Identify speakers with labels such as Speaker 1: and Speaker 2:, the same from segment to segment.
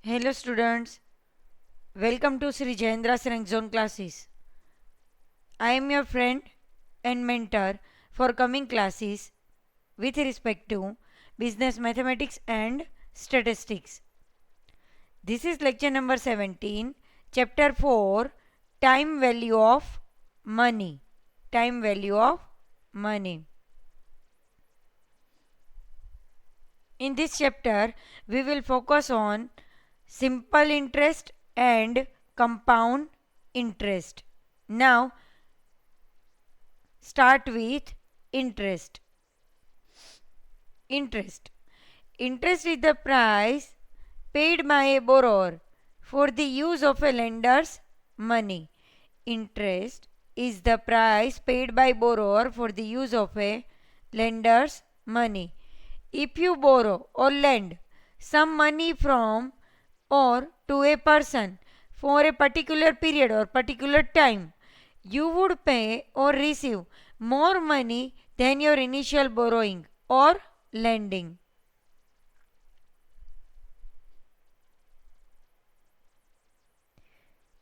Speaker 1: Hello students, welcome to Sri Jayendra Sarang Zone classes. I am your friend and mentor for coming classes with respect to business mathematics and statistics. This is lecture number 17, chapter 4, time value of money. Time value of money. In this chapter, we will focus on simple interest and compound interest. Now, start with interest. Interest. Interest is the price paid by a borrower for the use of a lender's money. Interest is the price paid by borrower for the use of a lender's money. If you borrow or lend some money from or to a person for a particular period or particular time, you would pay or receive more money than your initial borrowing or lending.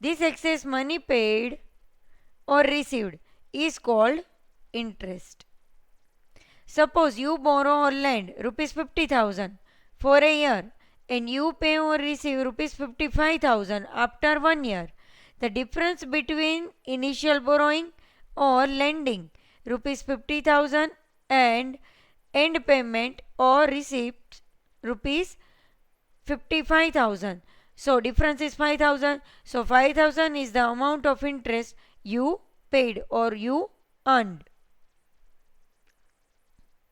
Speaker 1: This excess money paid or received is called interest. Suppose you borrow or lend rupees 50,000 for a year and you pay or receive rupees 55,000 after 1 year. The difference between initial borrowing or lending rupees 50,000 and end payment or receipt rupees 55,000. So difference is 5,000. So 5,000 is the amount of interest you paid or you earned.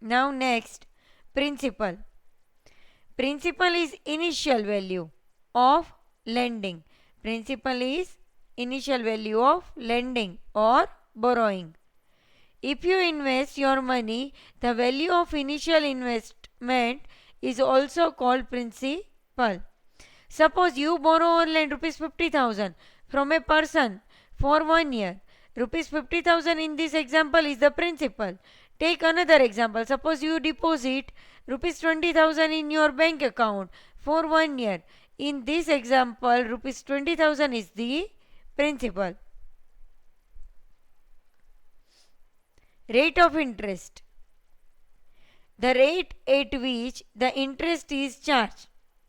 Speaker 1: Now next, principal. Principal is initial value of lending. Principal is initial value of lending or borrowing. If you invest your money, the value of initial investment is also called principal. Suppose you borrow or lend rupees 50,000 from a person for 1 year. Rupees 50,000 in this example is the principal. Take another example. Suppose you deposit rupees 20,000 in your bank account for 1 year. In this example, rupees 20,000 is the principal. Rate of interest. The rate at which the interest is charged.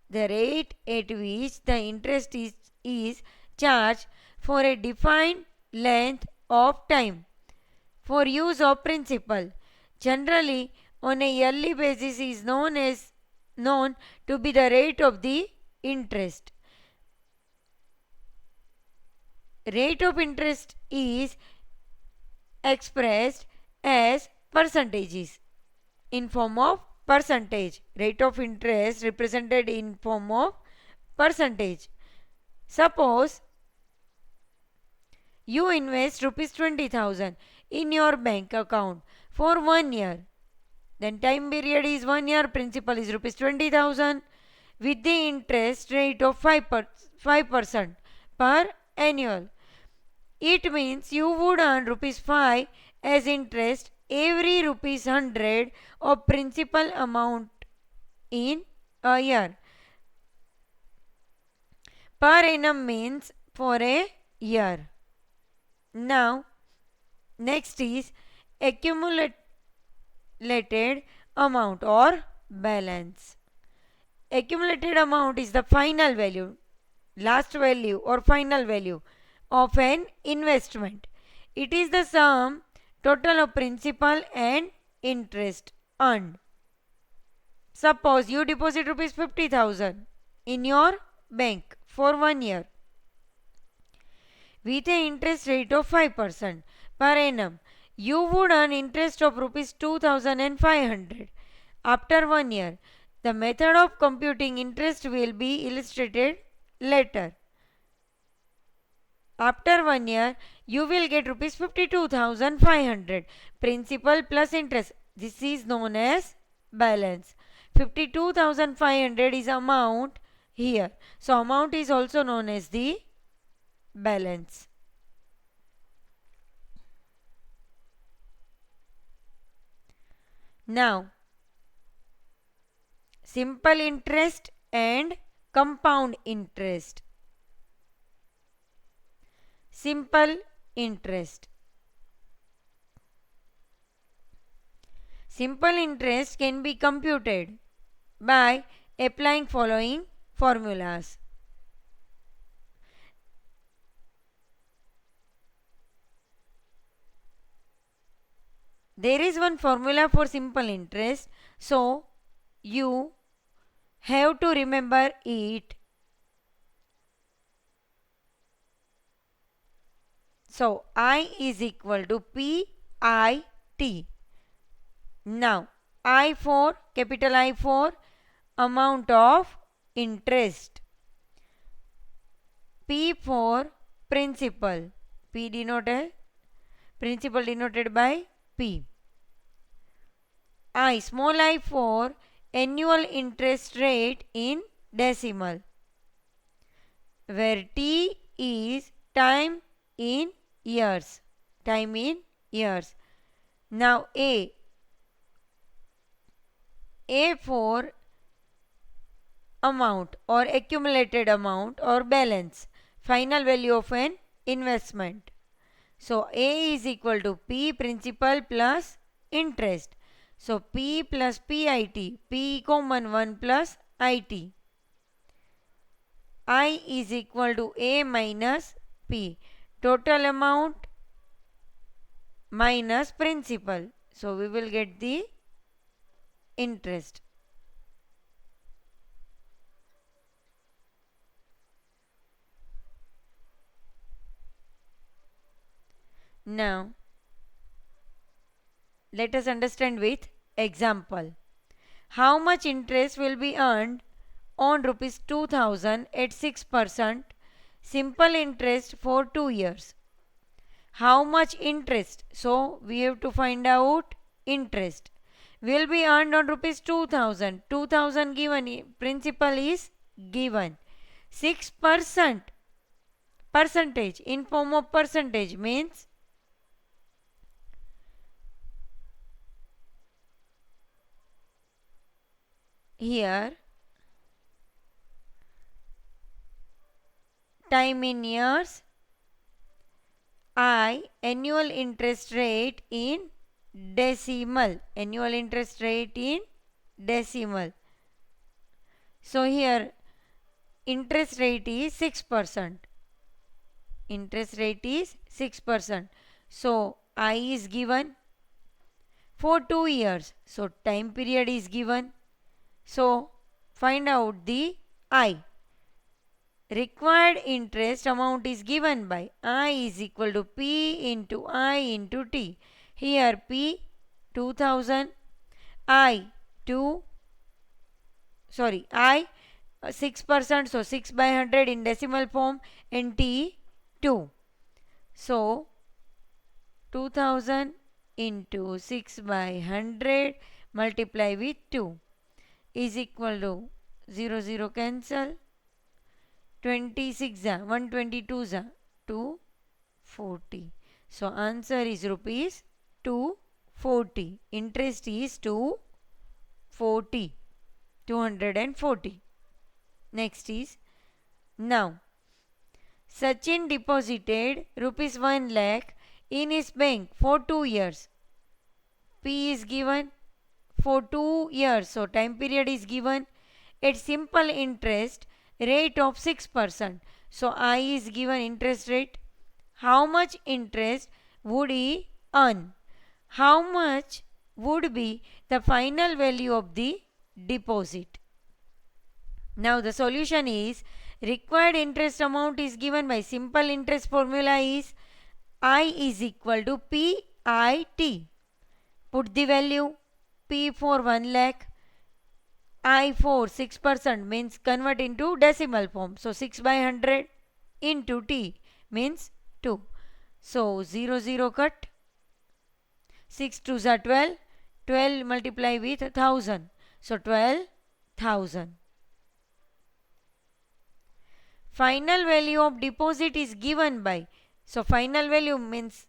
Speaker 1: The rate at which the interest is charged for a defined length of time for use of principal, generally on a yearly basis, is known to be the rate of the interest. Rate of interest is expressed as percentages in form of percentage. Rate of interest represented in form of percentage. Suppose you invest rupees 20,000 in your bank account for 1 year. Then time period is 1 year, principal is rupees 20,000 with the interest rate of 5% per annual. It means you would earn rupees 5 as interest every rupees 100 of principal amount in a year. Per annum means for a year. Now, next is accumulated amount or balance. Accumulated amount is the final value, last value or final value of an investment. It is the sum total of principal and interest earned. Suppose you deposit rupees 50,000 in your bank for 1 year with an interest rate of 5% per annum. You would earn interest of rupees 2,500 after 1 year. The method of computing interest will be illustrated later. After 1 year, you will get rupees 52,500 principal plus interest. This is known as balance. 52,500 is amount here. So amount is also known as the balance. Now, simple interest and compound interest, simple interest. Simple interest can be computed by applying following formulas. There is one formula for simple interest, so you have to remember it. So I is equal to PIT. Now I for capital I for amount of interest, P for principal, P denoted principal denoted by P, I small I for annual interest rate in decimal, where T is time in years, time in years. Now A for amount or accumulated amount or balance, final value of an investment. So A is equal to P principal plus interest. So P plus PIT, P common 1 plus IT. I is equal to A minus P, total amount minus principal. So we will get the interest. Now let us understand with example. How much interest will be earned on rupees 2000 at 6% simple interest for 2 years? How much interest? So we have to find out interest. Will be earned on rupees 2000. 2000 given, principal is given. 6% percentage in form of percentage means here time in years, I annual interest rate in decimal, annual interest rate in decimal. So here interest rate is 6%, interest rate is 6%. So I is given for 2 years, so time period is given. So find out the I. Required interest amount is given by I is equal to P into I into T. Here P 2000, I 6%, so 6 by 100 in decimal form, and T 2. So 2000 into 6 by 100 multiply with 2 is equal to 0 0 cancel, 26 122 240. So answer is rupees 240. Interest is 240. Next is, now Sachin deposited rupees 1 lakh in his bank for 2 years. P is given for 2 years, so time period is given at simple interest rate of 6%. So I is given interest rate. How much interest would he earn? How much would be the final value of the deposit? Now the solution is, required interest amount is given by simple interest formula is I is equal to PIT. Put the value, P for 1 lakh, I for 6% means convert into decimal form. So 6 by 100 into T means 2. So 0 0 cut, 6 2s are 12, 12 multiply with 1000. So 12,000. Final value of deposit is given by, so final value means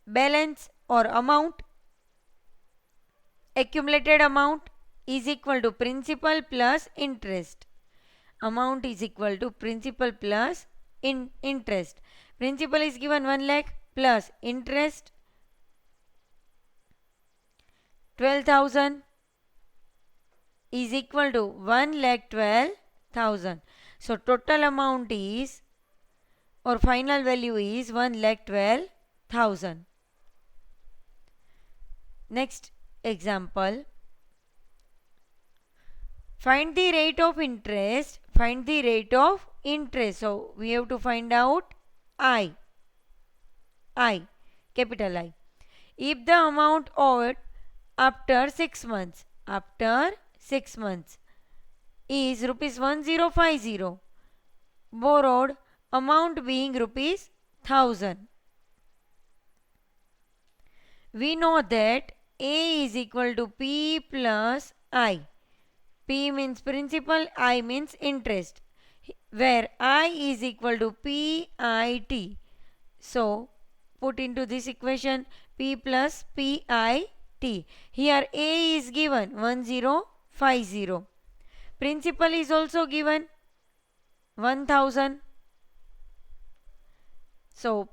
Speaker 1: balance or amount, accumulated amount is equal to principal plus interest. amount is equal to principal plus interest. Principal is given 1 lakh plus interest 12,000 is equal to 1,12,000. So total amount is, or final value is 1,12,000. Next example. Find the rate of interest. Find the rate of interest. So we have to find out I, capital I. If the amount owed after 6 months, is rupees 1050, borrowed amount being rupees 1000. We know that A is equal to P plus I. P means principal, I means interest, where I is equal to PIT. So put into this equation P plus PIT. Here A is given 1050. Principal is also given 1000. So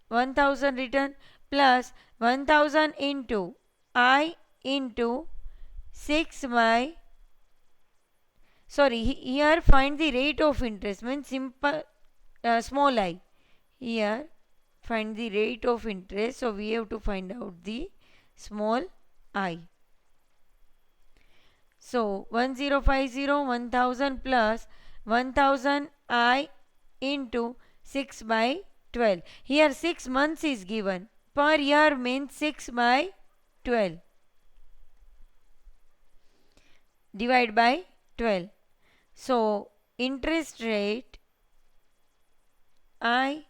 Speaker 1: 1000 written plus 1000 into I into 6 by, sorry, here find the rate of interest means simple small I. Here find the rate of interest, so we have to find out the small I. So 1050 1000 plus 1000 I into 6 by 12. Here 6 months is given. Per year means 6 by 12. Divide by 12. So interest rate I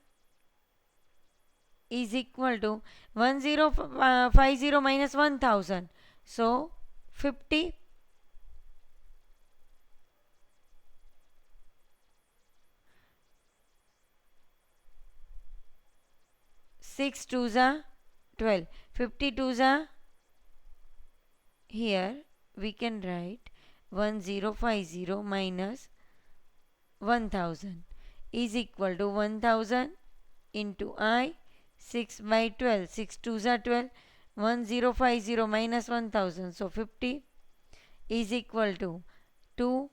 Speaker 1: is equal to 1050 minus 1000. So 50. 6 twos are 12. 50 twos are, here we can write 1050 minus 1000 is equal to 1000 into I 6 by 12. 6 twos are 12. 1050 minus 1000. So 50 is equal to 2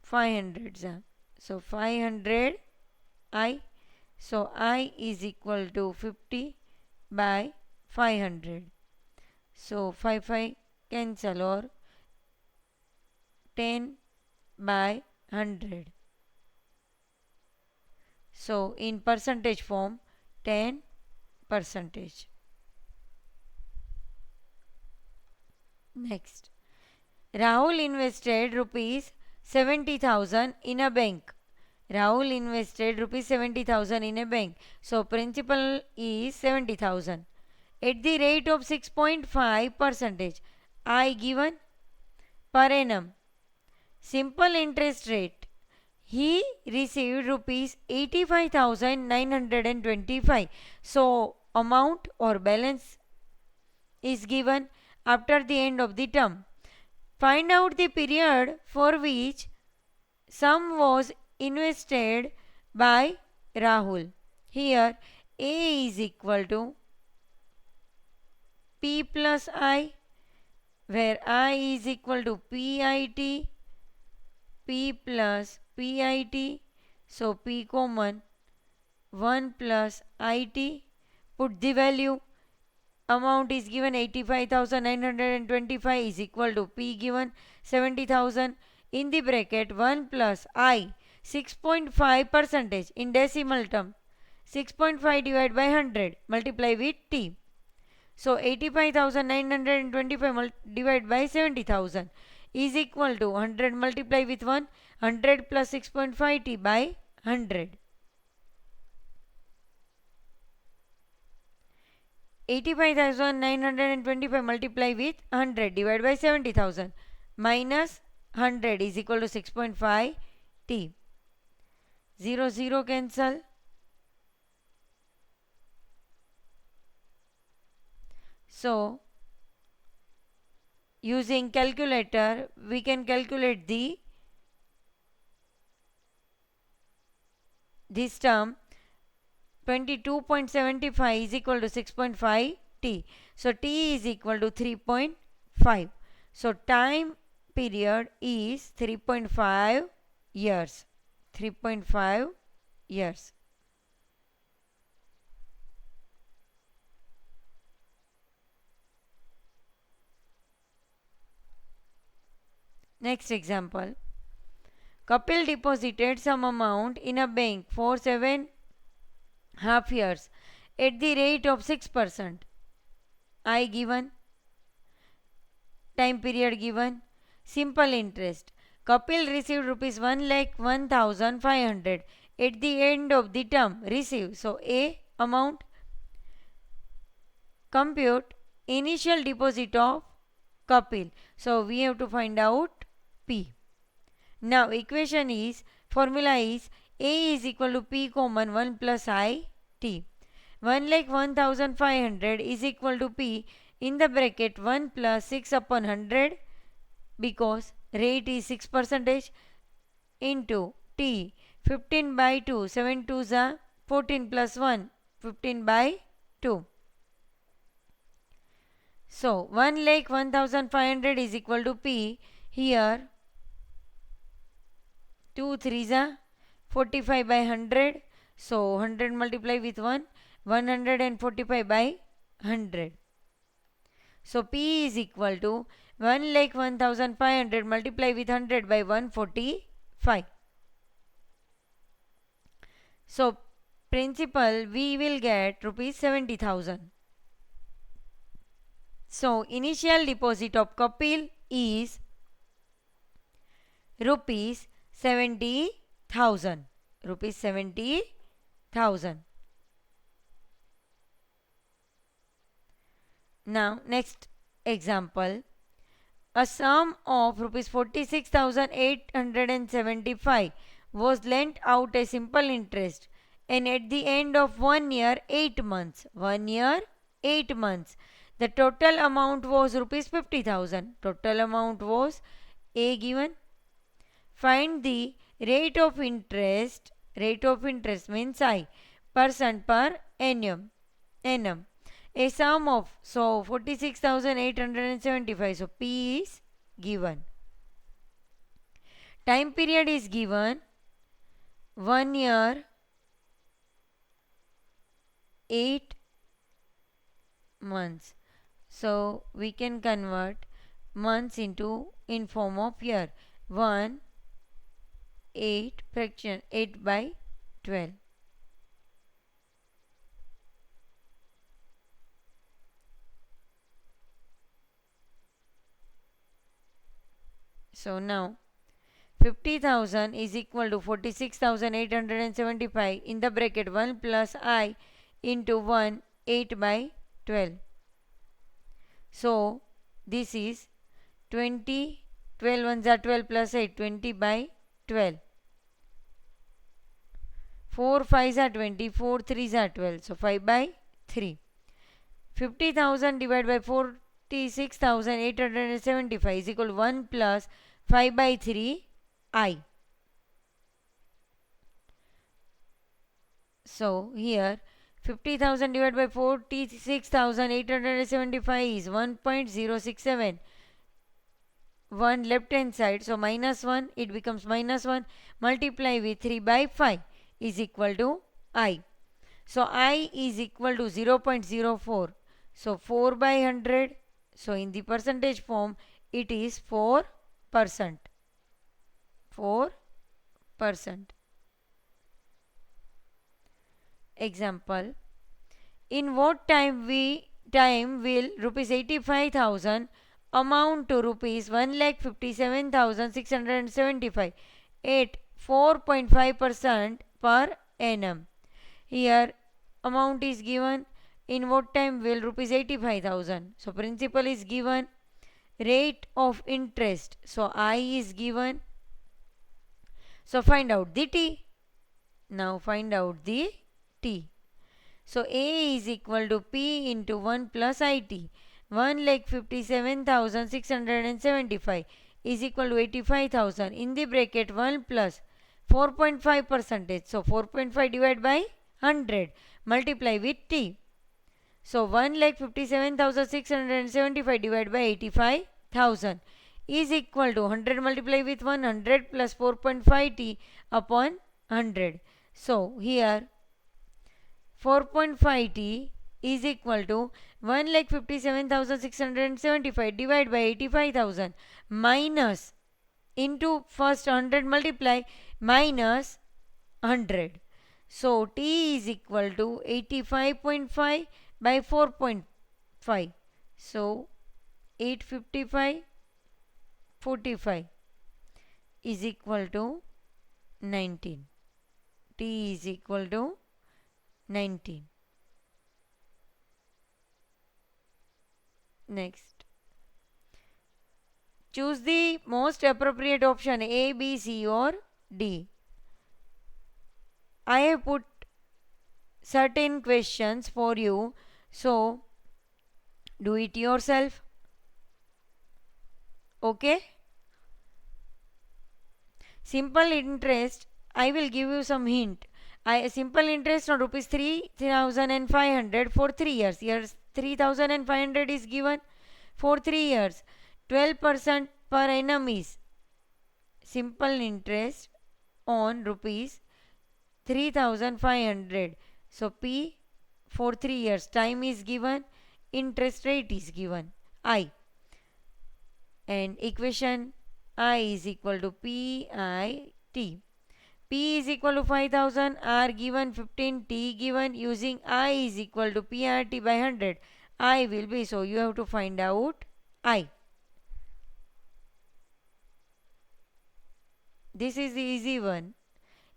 Speaker 1: 500s. So 500 I. So I is equal to 50 by 500. So 5 cancel, or 10 by 100. So in percentage form 10%. Next, Rahul invested rupees 70,000 in a bank. Rahul invested rupees 70,000 in a bank. So principal is 70,000 at the rate of 6.5%. I given per annum. Simple interest rate. He received rupees 85,925. So amount or balance is given after the end of the term. Find out the period for which sum was invested by Rahul. Here A is equal to P plus I, where I is equal to PIT, P plus PIT. So P common, 1 plus IT. Put the value. Amount is given 85,925 is equal to P given 70,000 in the bracket 1 plus I 6.5% in decimal term. 6.5 divided by 100 multiply with T. So 85,925 divided by 70,000 is equal to 100 multiply with 1. 100 plus 6.5 T by 100. 85,925 multiply with 100 divided by 70,000 minus 100 is equal to 6.5 T. 0 0 cancel. So using calculator we can calculate the this term 22.75 is equal to 6.5 t. So t is equal to 3.5. So time period is 3.5 years. 3.5 years. Next example. Kapil deposited some amount in a bank for 7.5 years at the rate of 6%. I given, time period given, simple interest. Kapil received rupees 1,01,500 at the end of the term. Receive. So A amount. Compute initial deposit of Kapil. So we have to find out P. Now equation is, formula is A is equal to P common 1 plus I T. 1,01,500 is equal to P in the bracket 1 plus 6 upon 100 because rate is 6% into T 15 by 2, 7 2s are 14 plus 1, 15 by 2. So 1,01,500 is equal to P. Here 2 3s are 45 by 100. So 100 multiply with 1, 145 by 100. So P is equal to 1,01,500 multiply with 100 by 145. So principal we will get rupees 70,000. So initial deposit of Kapil is rupees 70,000. Rupees 70,000. Now next example. A sum of rupees 46,875 was lent out as simple interest, and at the end of 1 year 8 months, 1 year 8 months, the total amount was rupees 50,000. Total amount was A given. Find the rate of interest. Rate of interest means I, percent per annum. A sum of, so 46,875. So P is given. Time period is given 1 year 8 months. So we can convert months into in form of year. 1 8 fraction 8 by 12. So now 50,000 is equal to 46,875 in the bracket 1 plus I into 1 8 by 12. So this is 20, 12 ones are 12 plus 8, 20 by 12. 4 5s are 20, 4 3s are 12. So 5 by 3. 50,000 divided by 46,875 is equal to 1 plus 5 by 3 I. So here 50,000 divided by 46,875 is 1.067. 1 left hand side, so minus 1, it becomes minus 1, multiply with 3 by 5 is equal to I. So I is equal to 0.04. So 4 by 100. So in the percentage form it is 4%. 4%. Example. In what time will rupees 85,000 amount to rupees 1,57,675 at 4.5% per annum? Here amount is given. In what time will rupees 85,000? So principal is given. Rate of interest, so I is given. So find out the T. Now find out the T. So A is equal to P into 1 plus IT. 1,57,675 is equal to 85,000. In the bracket 1 plus 4.5 percentage. So 4.5 divided by 100 multiply with t. So 1,57,675 divided by 85,000 is equal to 100 multiply with 100 plus 4.5 t upon 100. So here 4.5 t is equal to 1,57,675 divided by 85,000 minus into first 100 multiply minus 100. So t is equal to 85.5 by 4.5. So 855 45 is equal to 19. T is equal to 19. Next, choose the most appropriate option A, B, C or D. I have put certain questions for you, so do it yourself. Okay? Simple interest, I will give you some hint. Simple interest on rupees 3,500 for 3 years. Here 3,500 is given for 3 years. 12% per annum is simple interest on rupees 3,500. So P for 3 years. Time is given. Interest rate is given. I. And equation I is equal to PIT. P is equal to 5,000, R given 15, T given, using I is equal to PRT by 100. I will be, so you have to find out I. This is the easy one.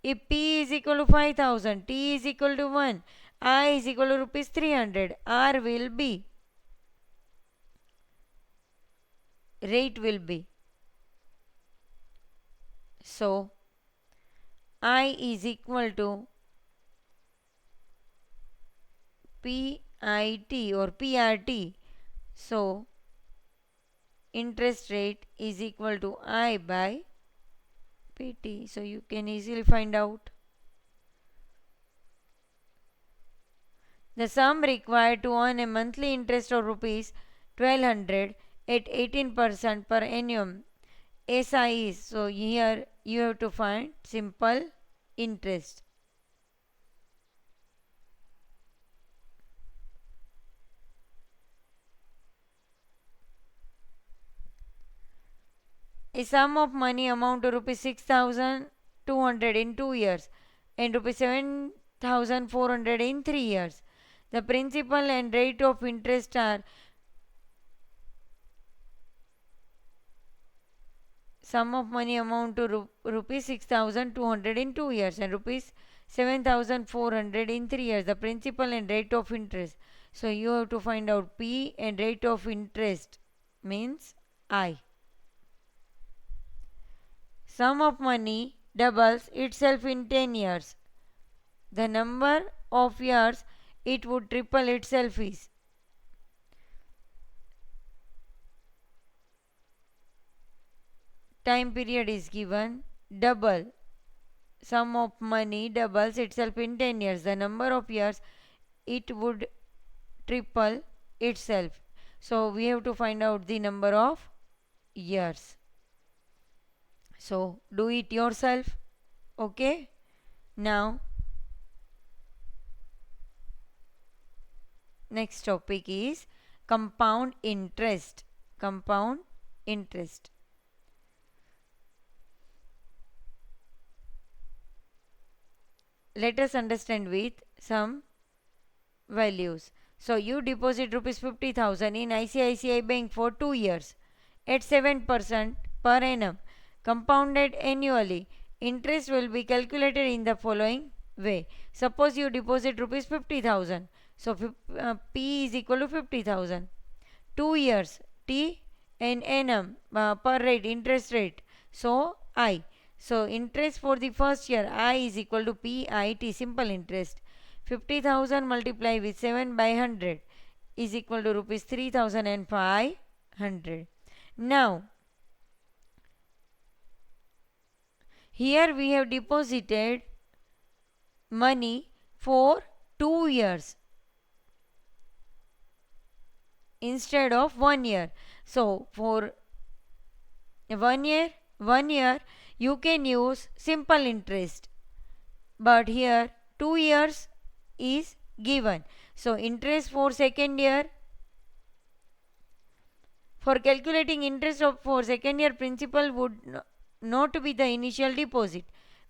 Speaker 1: If P is equal to 5,000, T is equal to 1, I is equal to rupees 300, R will be, rate will be. So I is equal to PIT or PRT. So interest rate is equal to I by PT. So you can easily find out. The sum required to earn a monthly interest of rupees 1200 at 18% per annum SI is. So here you have to find simple interest. A sum of money amount to rupees 6,200 in 2 years and rupees 7,400 in 3 years. The principal and rate of interest are sum of money amount to rupees 6,200 in 2 years and rupees 7,400 in 3 years. The principal and rate of interest. So you have to find out P and rate of interest means I. Sum of money doubles itself in 10 years. The number of years it would triple itself is. Time period is given. Double. Sum of money doubles itself in 10 years. The number of years it would triple itself. So we have to find out the number of years. So do it yourself. Okay. Now next topic is compound interest. Compound interest. Let us understand with some values. So you deposit rupees 50,000 in ICICI Bank for 2 years at 7% per annum compounded annually. Interest will be calculated in the following way. Suppose you deposit rupees 50,000. So P is equal to 50,000. 2 years T and annum per rate interest rate. So I. So interest for the first year I is equal to PIT, simple interest. 50,000 multiplied with 7 by 100 is equal to rupees 3,500. Now Here we have deposited money for 2 years instead of 1 year. So for 1 year you can use simple interest, but here 2 years is given. So interest for second year, for calculating interest for second year, principal would not be the initial deposit.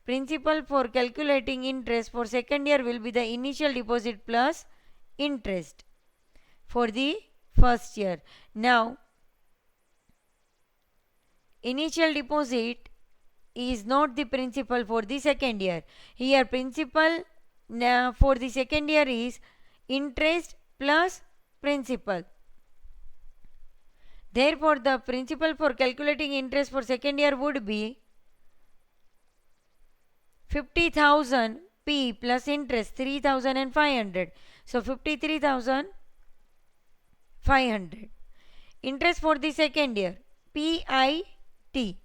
Speaker 1: Principal for calculating interest for second year will be the initial deposit plus interest for the first year. Now, initial deposit is not the principal for the second year. Here principal for the second year is interest plus principal. Therefore, the principal for calculating interest for second year would be 50,000 P plus interest 3,500. So 53,500. Interest for the second year PIT.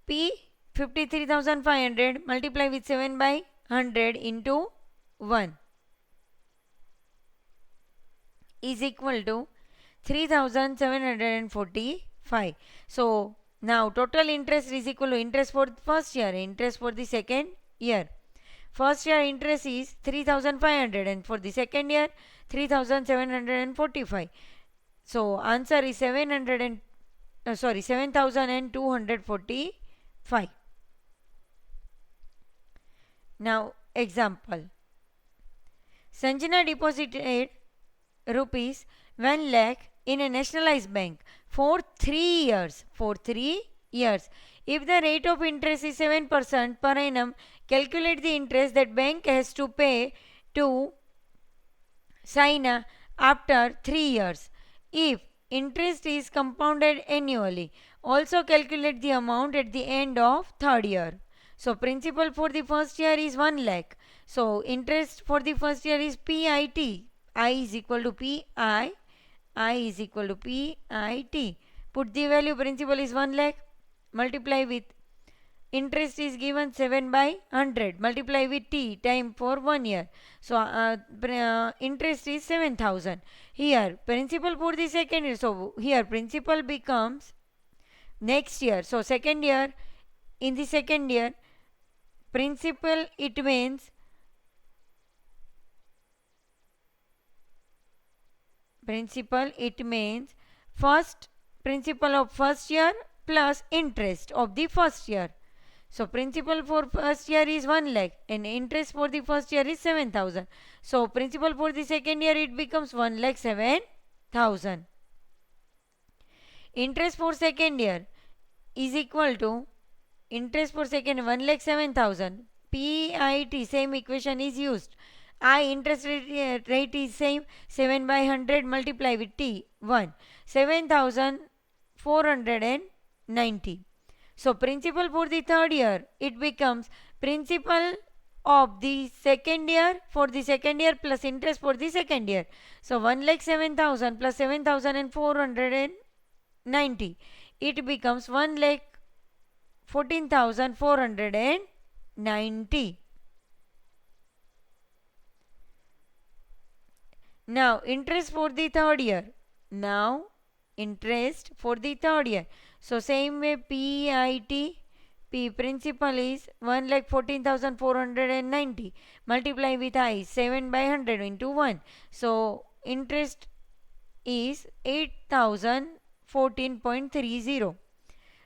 Speaker 1: P 53,500 multiply with 7 by 100 into 1 is equal to 3,745. So now total interest is equal to interest for first year, interest for the second year. First year interest is 3,500 and for the second year 3,745. So answer is 7,245. Now example. Sanjana deposited rupees 1 lakh in a nationalized bank for 3 years. For 3 years. If the rate of interest is 7% per annum, calculate the interest that bank has to pay to Saina after 3 years. If interest is compounded annually, also calculate the amount at the end of third year. So principal for the first year is 1 lakh. So interest for the first year is PIT. I is equal to PI. I is equal to PIT. Put the value, principal is 1 lakh. Multiply with interest is given 7 by 100. Multiply with T time for 1 year. So interest is 7,000. Here principal for the second year. So here principal becomes next year. So second year, in the second year, principal it means first principal of first year plus interest of the first year. So principal for first year is 1 lakh and interest for the first year is 7,000. So principal for the second year it becomes 1 lakh 7,000. Interest for second year is equal to interest for second 1 lakh 7,000. PIT same equation is used. I interest rate is same, 7 by 100 multiply with T 1, 7,490. So principal for the third year it becomes principal of the second year for the second year plus interest for the second year. So 1 lakh 7,000 plus 7,490 it becomes 1 lakh 14,490. Now interest for the third year. Now interest for the third year. So same way PIT, P principal is 1,14,490 multiply with I 7 by 100 into 1. So interest is 8,014.30.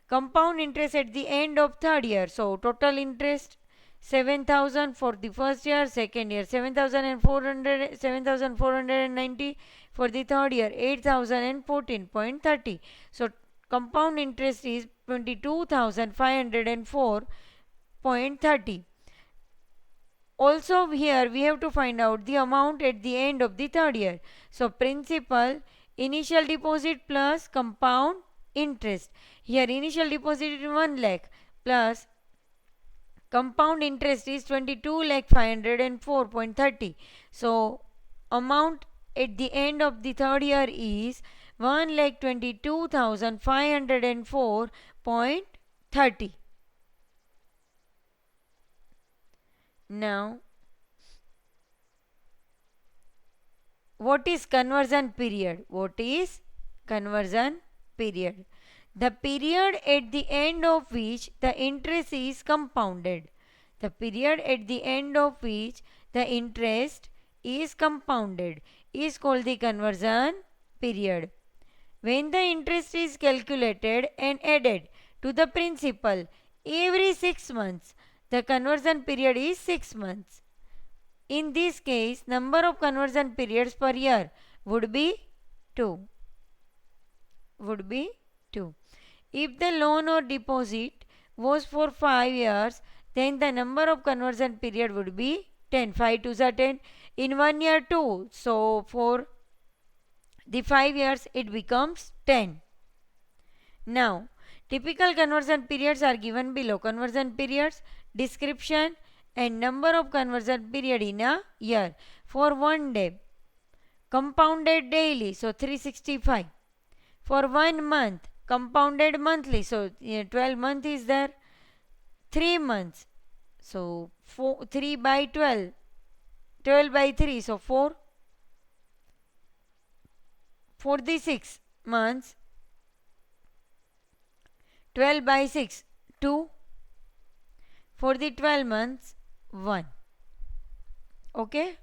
Speaker 1: Compound interest at the end of third year. So total interest 7,000 for the first year, second year 7,490 for the third year 8,014.30. So compound interest is 22,504.30. Also here we have to find out the amount at the end of the third year. So principal, initial deposit plus compound interest. Here initial deposit is 1 lakh plus compound interest is 22,504.30. So amount at the end of the third year is 1,22,504.30. Now, what is conversion period? What is conversion period? The period at the end of which the interest is compounded. The period at the end of which the interest is compounded is called the conversion period. When the interest is calculated and added to the principal every 6 months, the conversion period is 6 months. In this case, number of conversion periods per year would be 2. If the loan or deposit was for 5 years, then the number of conversion period would be 10. 5 to 10. In 1 year 2. So for the 5 years it becomes 10. Now, typical conversion periods are given below. Conversion periods, description and number of conversion period in a year. For 1 day, compounded daily, so 365. For 1 month, compounded monthly, so 12 month is there. 3 months, so 3 by 12, 12 by 3, so 4. For the 6 months, 12 by 6, 2. For the 12 months, 1. Okay.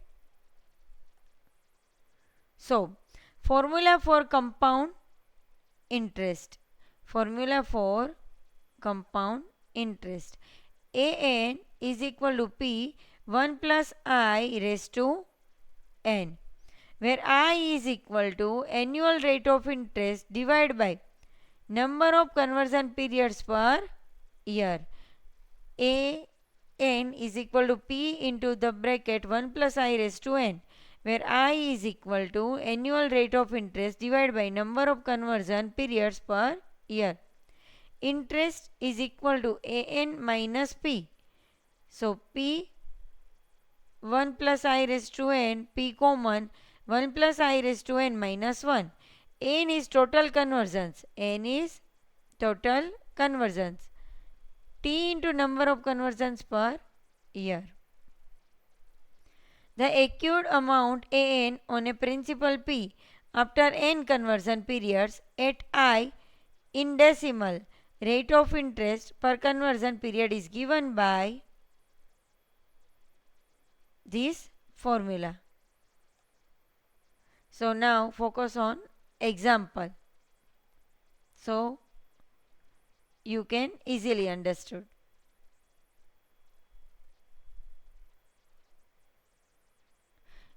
Speaker 1: So, formula for compound interest. Formula for compound interest. AN is equal to P 1 plus I raised to N, where I is equal to annual rate of interest divided by number of conversion periods per year. AN is equal to P into the bracket 1 plus I raised to N, where I is equal to annual rate of interest divided by number of conversion periods per year. Interest is equal to AN minus P. So P 1 plus I raised to N, P common, 1 plus I raised to N minus 1. N is total conversions. N is total conversions. T into number of conversions per year. The accrued amount AN on a principal P after N conversion periods at I in decimal rate of interest per conversion period is given by this formula. So now focus on example, so you can easily understood.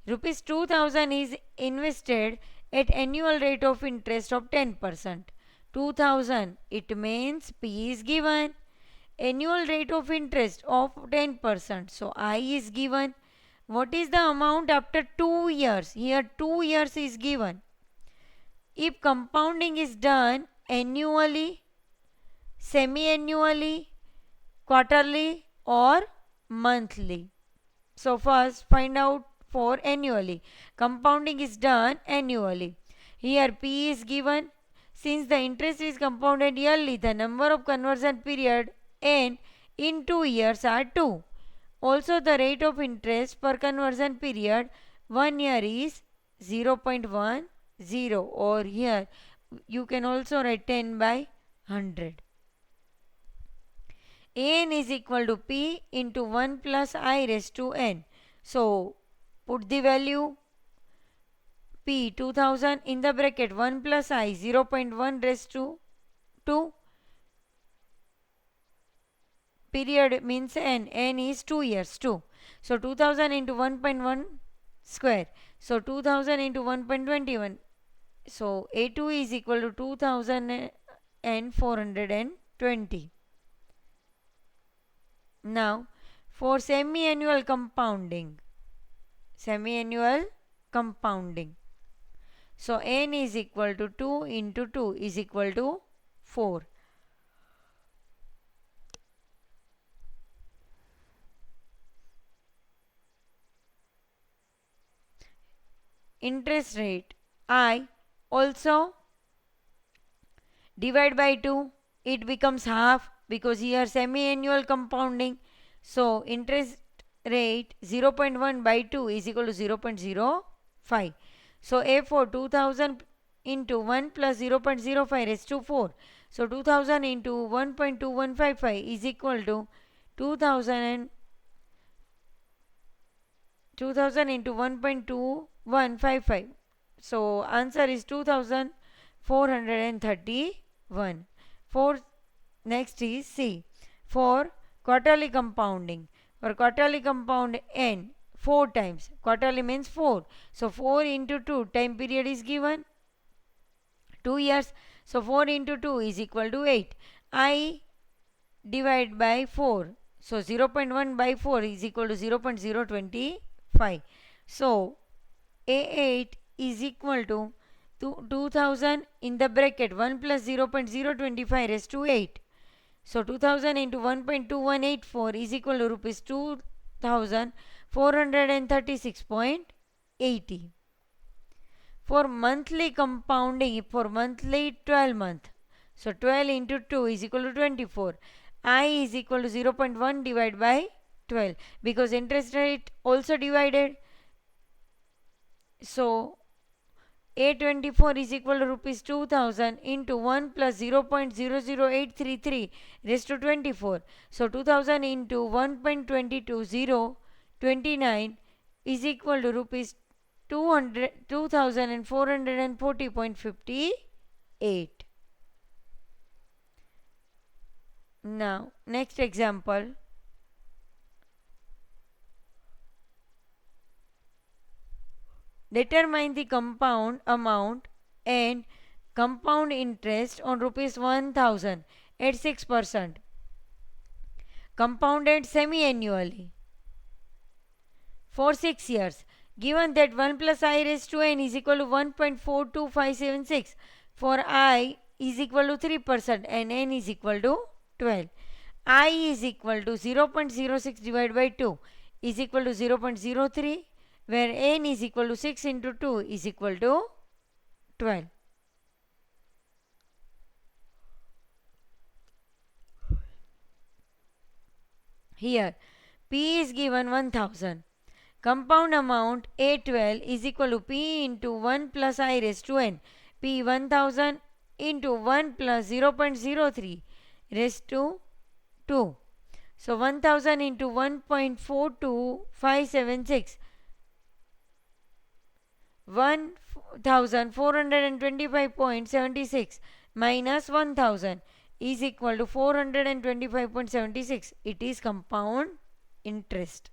Speaker 1: Rupees 2000 is invested at annual rate of interest of 10%. 2000, it means P is given. Annual rate of interest of 10%. So I is given. What is the amount after 2 years? Here 2 years is given. If compounding is done annually, semi-annually, quarterly or monthly. So first find out for annually. Compounding is done annually. Here P is given. Since the interest is compounded yearly, the number of conversion period N in 2 years are 2. Also the rate of interest per conversion period 1 year is 0.10, or here you can also write 10 by 100. N is equal to P into 1 plus I raised to N. So put the value P 2000 in the bracket 1 plus I 0.1 raised to 2. Period means N. N is 2 years 2. So 2000 into 1.1 square. So 2000 into 1.21. So A2 is equal to 2420. Now for semi-annual compounding. Semi-annual compounding. So N is equal to 2 into 2 is equal to 4. interest rate I also divide by 2, it becomes half because here semi-annual compounding. So interest rate 0.1 by 2 is equal to 0.05. So therefore 2000 into 1 plus 0.05 raised to 4. So 2000 into 1.2155 is equal to 2000 into 1.2155. So answer is 2431. For next is C. For quarterly compounding. For quarterly compound n 4 times. Quarterly means 4. So 4 into 2 time period is given 2 years. So 4 into 2 is equal to 8. I divide by 4. So 0.1 by 4 is equal to 0.025. So A8 is equal to 2000 in the bracket 1 plus 0.025 raised to 8. So 2000 into 1.2184 is equal to rupees 2436.80. For monthly compounding, for monthly 12 month, so 12 into 2 is equal to 24. I is equal to 0.1 divided by 12 because interest rate also divided. So A24 is equal to rupees 2000 into 1 plus 0.00833 raised to 24. So 2000 into 1.22029 is equal to rupees 2440.58. Now next example. Determine the compound amount and compound interest on rupees 1000 at 6%, compounded semi-annually for 6 years. Given that 1 plus I raised to n is equal to 1.42576 for I is equal to 3% and n is equal to 12. I is equal to 0.06 divided by 2 is equal to 0.03, where n is equal to 6 into 2 is equal to 12. Here P is given 1000. Compound amount A12 is equal to P into 1 plus I raised to n. P 1000 into 1 plus 0.03 raised to 2. So 1000 into 1.42576, 1425.76 minus 1000 is equal to 425.76. It is compound interest.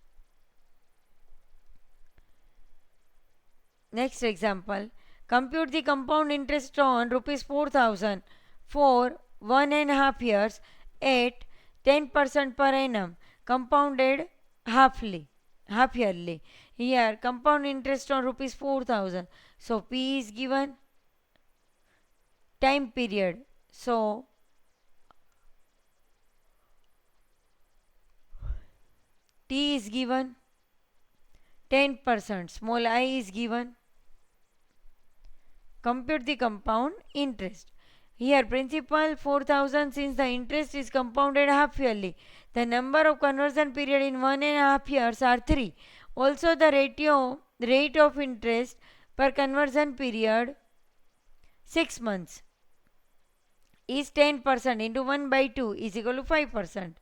Speaker 1: Next example. Compute the compound interest on rupees 4000 for 1.5 years at 10% per annum, compounded half yearly. Here compound interest on rupees 4000. So P is given, time period. So T is given, 10%, small I is given. Compute the compound interest. Here principal 4000, since the interest is compounded half yearly, the number of conversion period in 1.5 years are 3. Also the rate of interest per conversion period 6 months is 10% into 1 by 2 is equal to 5%,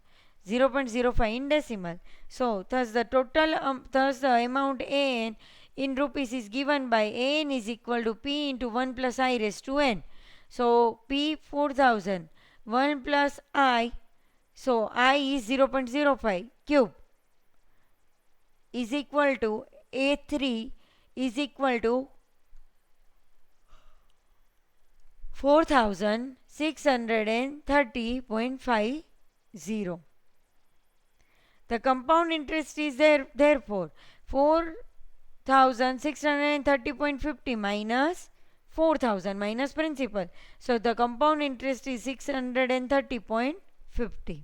Speaker 1: 0.05 in decimal. So thus the total thus the amount an in rupees is given by an is equal to P into 1 plus I raised to n. So P 4000, 1 plus I, so I is 0.05 cube is equal to A3 is equal to 4630.50. The compound interest is therefore 4630.50 minus 4000 minus principal. So the compound interest is 630.50.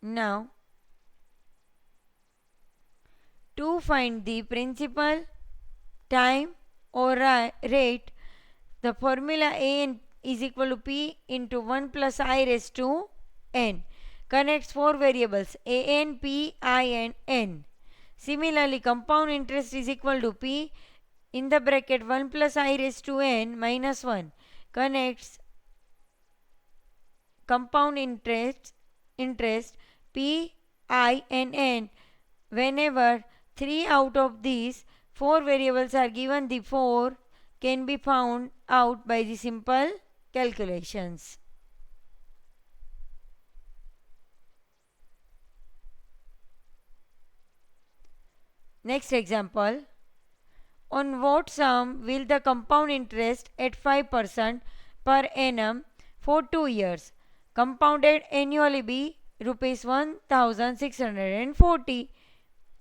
Speaker 1: Now To find the principal, time or rate, the formula an is equal to p into 1 plus I raised to n connects four variables an, p, I and n. Similarly, compound interest is equal to p in the bracket 1 plus I raised to n minus 1 connects compound interest p, I and n. Whenever 3 out of these 4 variables are given, the 4 can be found out by the simple calculations. Next example. On what sum will the compound interest at 5% per annum for 2 years compounded annually be rupees 1640?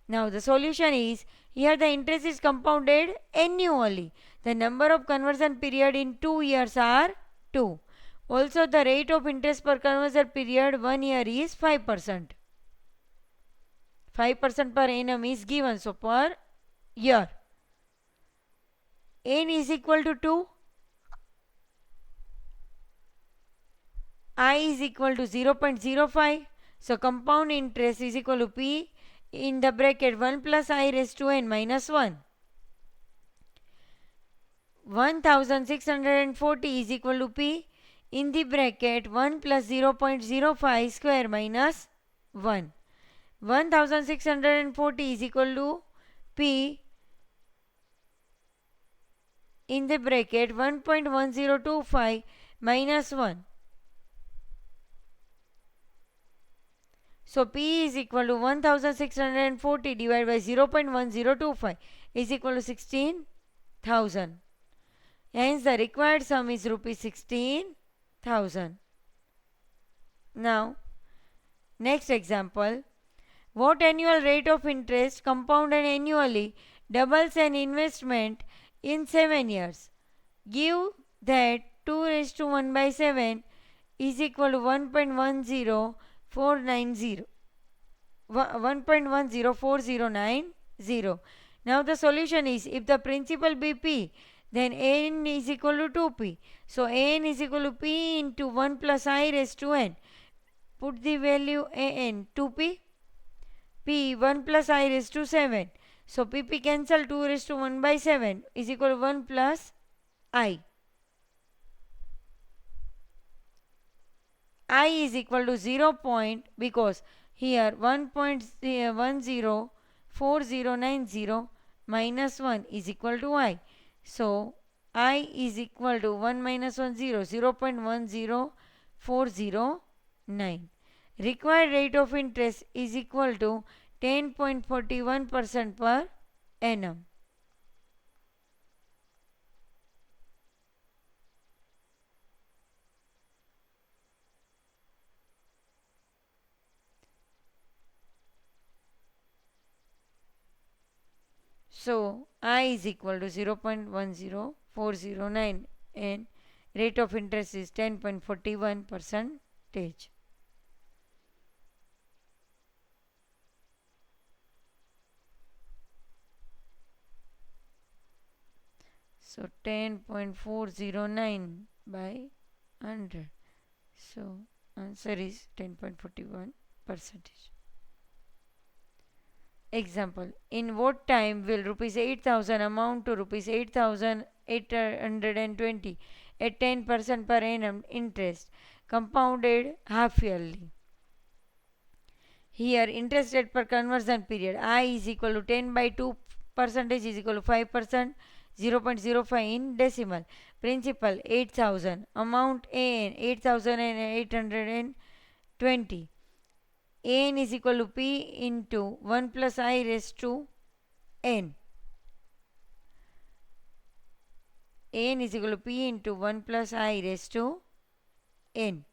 Speaker 1: Now the solution is, here the interest is compounded annually. The number of conversion period in 2 years are 2. Also the rate of interest per conversion period 1 year is 5%. 5% per annum is given, so per year. N is equal to 2. I is equal to 0.05. So compound interest is equal to P in the bracket 1 plus I raised to n minus 1. 1640 is equal to P in the bracket 1 plus 0.05 square minus 1. 1640 is equal to P in the bracket 1.1025 minus 1. So P is equal to 1640 divided by 0.1025 is equal to 16,000. Hence the required sum is rupees 16,000. Now, next example. What annual rate of interest compounded annually doubles an investment in 7 years? Give that 2 raised to 1 by 7 is equal to 1.10490. Now the solution is, if the principal be p, then an is equal to 2p. So an is equal to p into 1 plus I raised to n. Put the value an 2p, p 1 plus I raised to 7. So pp cancel, 2 raised to 1 by 7 is equal to 1 plus I. I is equal to 0. Because here 1.104090 minus 1 is equal to I. So I is equal to 1 minus 1 0, 0.10409. Required rate of interest is equal to 10.41% per annum. So I is equal to 0.10409 and rate of interest is 10.41%. So 10.409 by 100. So answer is 10.41%. Example. In what time will rupees 8,000 amount to rupees 8,820 at 10% per annum interest compounded half yearly? Here interest rate per conversion period I is equal to 10 by 2 percentage is equal to 5%, 0.05 in decimal. Principal 8,000, amount an 8,820. An is equal to p into 1 plus I raised to n. An is equal to p into 1 plus I raised to n.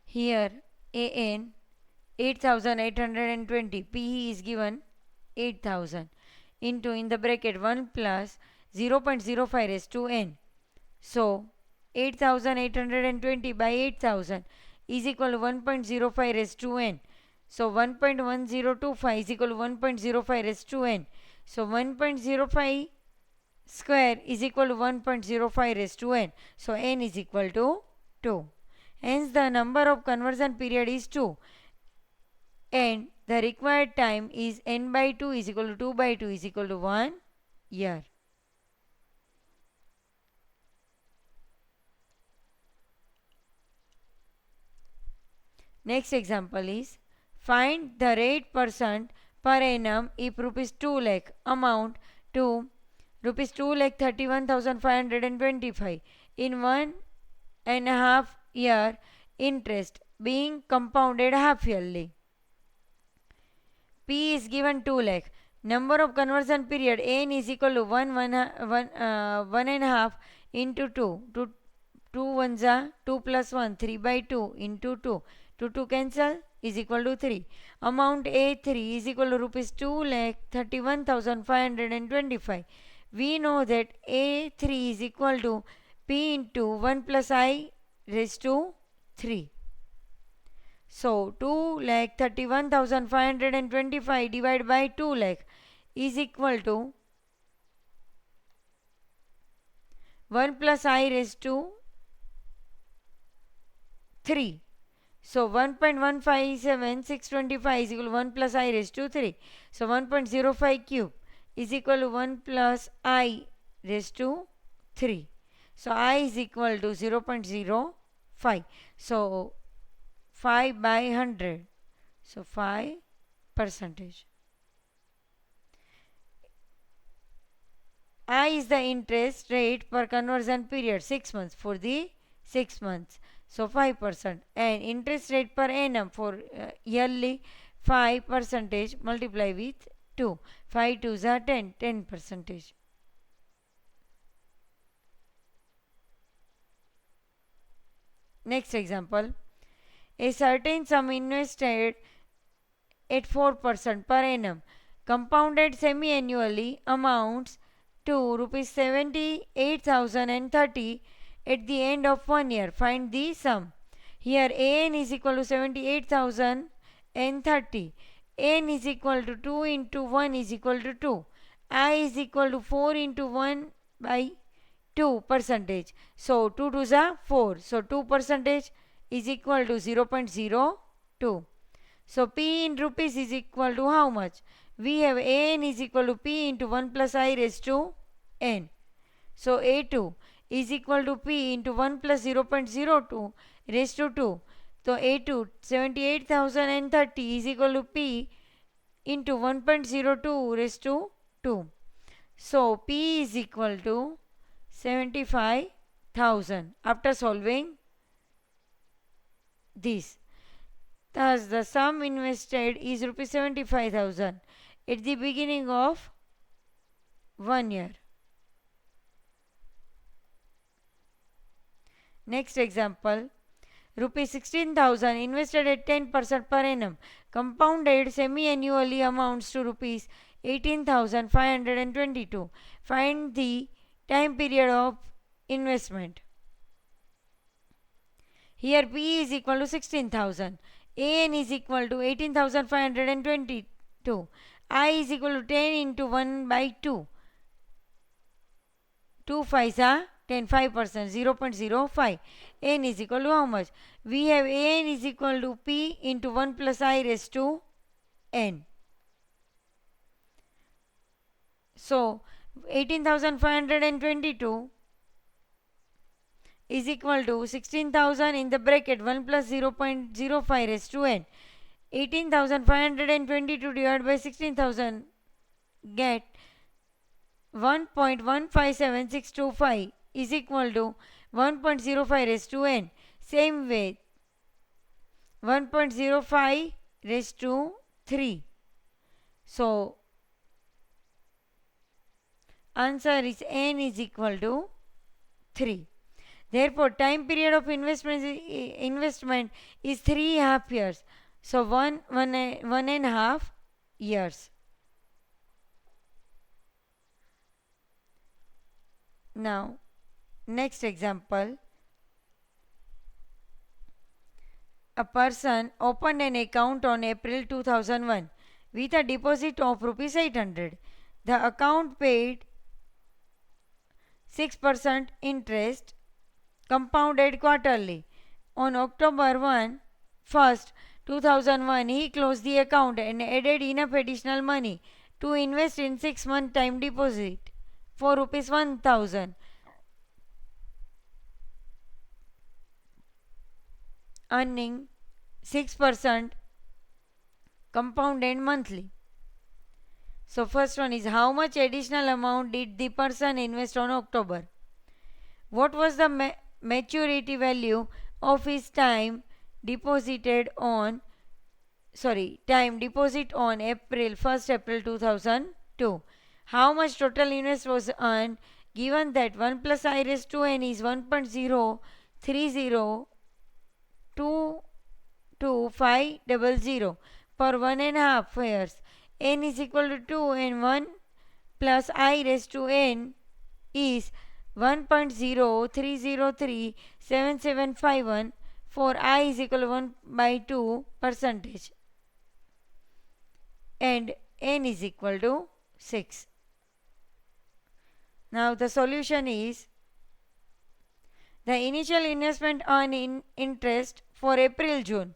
Speaker 1: Here an 8,820, p is given 8,000 into in the bracket 1 plus 0.05 raised to n. So 8820 by 8000 is equal to 1.05 raised to n. So 1.1025 is equal to 1.05 raised to n. So 1.05 square is equal to 1.05 raised to n. So n is equal to 2. Hence the number of conversion period is 2 and the required time is n by 2 is equal to 2 by 2 is equal to 1 year. Next example is find the rate percent per annum if rupees 2 lakh amount to rupees 2 lakh 31,525 in 1.5 year interest being compounded half yearly. P is given 2 lakh. Number of conversion period n is equal to 1.5 into 2. 2 ones are 2 plus 1 3 by 2 into 2. 2 cancel is equal to 3. Amount A3 is equal to rupees 2 lakh 31,525. We know that A3 is equal to P into 1 plus I raised to 3. So 2 lakh 31,525 divided by 2 lakh is equal to 1 plus I raised to 3. So 1.157625 is equal to 1 plus I raised to 3. So 1.05 cube is equal to 1 plus I raised to 3. So I is equal to 0.05. So 5 by 100. So 5%. I is the interest rate per conversion period 6 months for the 6 months. So 5% and interest rate per annum for yearly 5% multiply with 2. 5 2s are 10%. Next example. A certain sum invested at 4% per annum compounded semi-annually amounts to rupees 78,030 at the end of 1 year. Find the sum. Here an is equal to 78,030. N is equal to 2 into 1 is equal to 2. I is equal to 4 into 1 by 2%. So 2 2s are 4. So 2% is equal to 0.02. So P in rupees is equal to how much? We have An is equal to P into 1 plus I raised to N. So A2 is equal to P into 1 plus 0.02 raised to 2. So A2 78,030 is equal to P into 1.02 raised to 2. So P is equal to 75,000 after solving this. Thus the sum invested is rupees 75,000 at the beginning of 1 year. Next example. Rupees 16,000 invested at 10% per annum compounded semi-annually amounts to rupees 18,522. Find the time period of investment. Here P is equal to 16,000. An is equal to 18,522. I is equal to 10 into 1 by 2. 2 5s are 10, 5%, 0.05. N is equal to how much? We have An is equal to P into 1 plus I raised to N. So 18,522 is equal to 16,000 in the bracket 1 plus 0.05 raised to N. 18,522 divided by 16,000 get 1.157625 is equal to 1.05 raised to N. Same way 1.05 raised to 3. So answer is N is equal to 3. Therefore time period of investment is 3.5 years. So 1.5 years. Now Next example. A person opened an account on April 2001 with a deposit of rupees 800. The account paid 6% interest compounded quarterly. On October 1st, 2001, he closed the account and added enough additional money to invest in 6-month time deposit for rupees 1000, earning 6% compounded monthly. So first one is, how much additional amount did the person invest on October? What was the maturity value of his time deposit on April 1st, April 2002? How much total invest was earned, given that 1 plus I raised to n is 1.03022500 per 1.5 years. N is equal to 2 and 1 plus I raised to n is 1.03037751 for I is equal to 1 by 2 percentage and n is equal to 6. Now the solution is, the initial investment earned in interest for April, June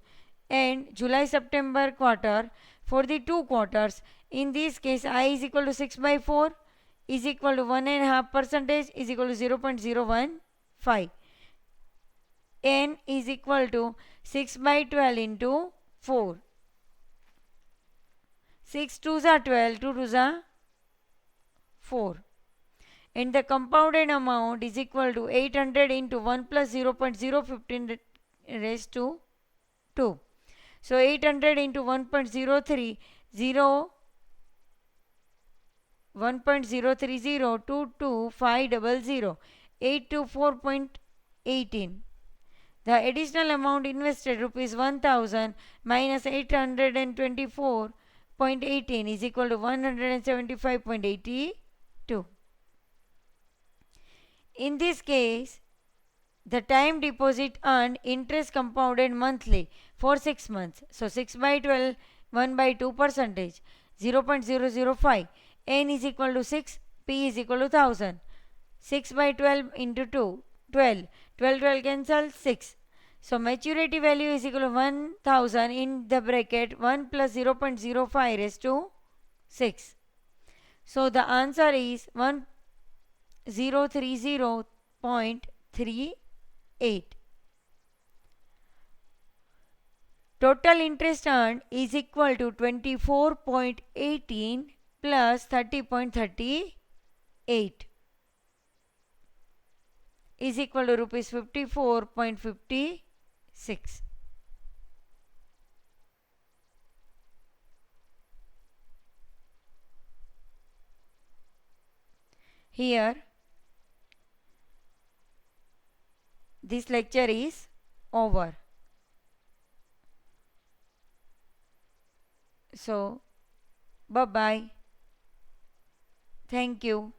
Speaker 1: and July, September quarter for the 2 quarters. In this case, I is equal to 6 by 4 is equal to 1.5 percentage is equal to 0.015. N is equal to 6 by 12 into 4. 6 2s are 12, 2 2s are 4. And the compounded amount is equal to 800 into 1 plus 0.015 raised to 2. So 800 into 1.030 1.030222500 824.18. The additional amount invested rupees 1000 minus 824.18 is equal to 175.82. In this case, the time deposit earned interest compounded monthly for 6 months. So 6 by 12, 1 by 2 percentage, 0.005. N is equal to 6, P is equal to 1000. 6 by 12 into 2, 12. 12 cancel, 6. So maturity value is equal to 1000 in the bracket 1 plus 0.05 raised to 6. So the answer is 1030.38. Total interest earned is equal to 24.18 plus 30.38 is equal to rupees 54.56. Here this lecture is over. So bye bye. Thank you.